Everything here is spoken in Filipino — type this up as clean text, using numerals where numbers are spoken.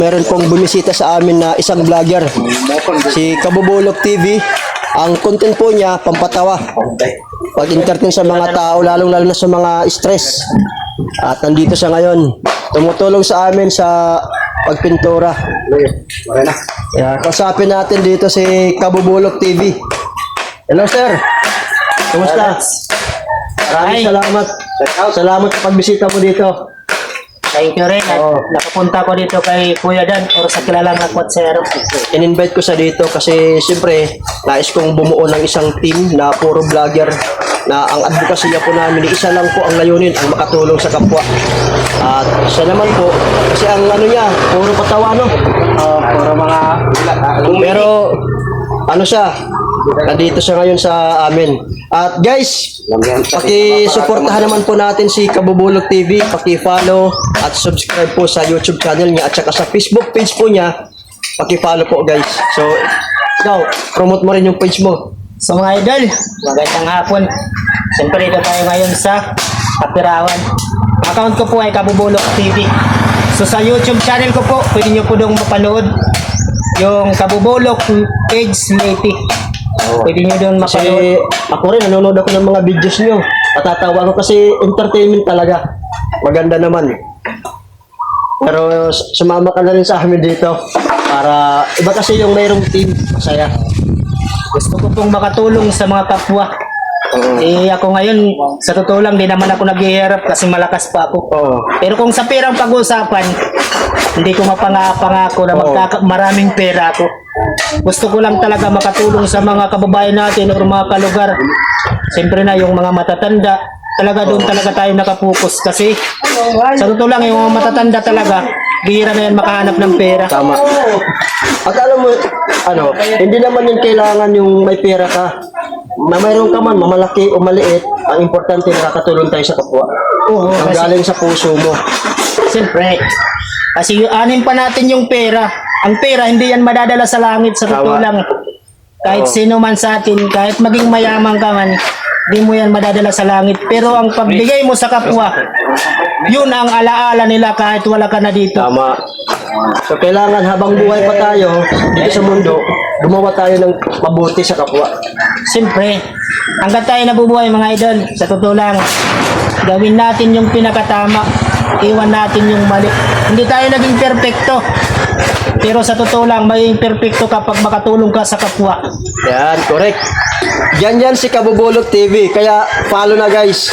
meron pong bumisita sa amin na isang vlogger, si Kabubulok TV. Ang content po niya, pampatawa. Pag-entertain sa mga tao, lalong-lalo na sa mga stress. At nandito siya ngayon. Tumutulong sa amin sa pagpintura. Yeah, kausapin natin dito si Kabubulok TV. Hello, sir. Kumusta? Maraming salamat. Salamat sa pagbisita mo dito. Thank you rin. Nakapunta ko dito kay Kuya Dan or sa kilalang na Kwatsero. In-invite ko siya dito kasi siyempre nais kong bumuo ng isang team na puro vlogger na ang advokasya po namin isa lang po ang layunin, ang makatulong sa kapwa. At siya naman po kasi ang ano niya, puro patawa no. Puro mga pero ano siya, nandito siya ngayon sa amin. At guys, paki-suportahan naman po natin si Kabubulok TV, paki-follow at subscribe po sa YouTube channel niya at saka sa Facebook page po niya, paki-follow po guys. So, ikaw, promote mo rin yung page mo. So mga idol, magandang hapon. Siyempre dito tayo ngayon sa Kapirawan. Account ko po ay Kabubulok TV. So sa YouTube channel ko po, pwede nyo po dong mapanood yung Kabubulok page lately. Pwede nyo doon mapanood. Kasi ako rin, nanonood ako ng mga videos nyo. Natatawa ko kasi entertainment talaga. Maganda naman. Pero sumama ka na rin sa amin dito. Para, iba kasi yung mayroong team. Masaya. Gusto ko pong makatulong sa mga kapwa. Ako ngayon, sa totoo lang, di naman ako naghihirap kasi malakas pa ako. Pero kung sa perang pag-uusapan, hindi ko mapangako na maraming pera ako. Gusto ko lang talaga makatulong sa mga kababayan natin o mga kalugar. Siyempre na yung mga matatanda, talaga doon talaga tayo nakapokus kasi sa totoo lang yung mga matatanda talaga, bihira na yan makahanap ng pera. Tama. At alam mo, hindi naman yung kailangan yung may pera ka. Mayroon ka man, mamalaki o maliit, ang importante nakakatulong tayo sa kapwa. Ang galing sa puso mo. Siyempre, kasi anin pa natin yung pera. Ang pera, hindi yan madadala sa langit sa totoo lang. Kahit sino man sa atin, kahit maging mayaman ka man, hindi mo yan madadala sa langit. Pero ang pagbigay mo sa kapwa, yun ang alaala nila kahit wala ka na dito. Tama. So kailangan habang buhay pa tayo dito sa mundo, gumawa tayo ng mabuti sa kapwa. Siyempre, hanggang tayo nabubuhay mga idol, sa totoo lang, gawin natin yung pinakatama, iwan natin yung mali. Hindi tayo naging perfecto. Pero sa totoo lang, maging perfecto kapag makatulong ka sa kapwa. Yan, correct. Yan si Kabubulok TV. Kaya follow na guys.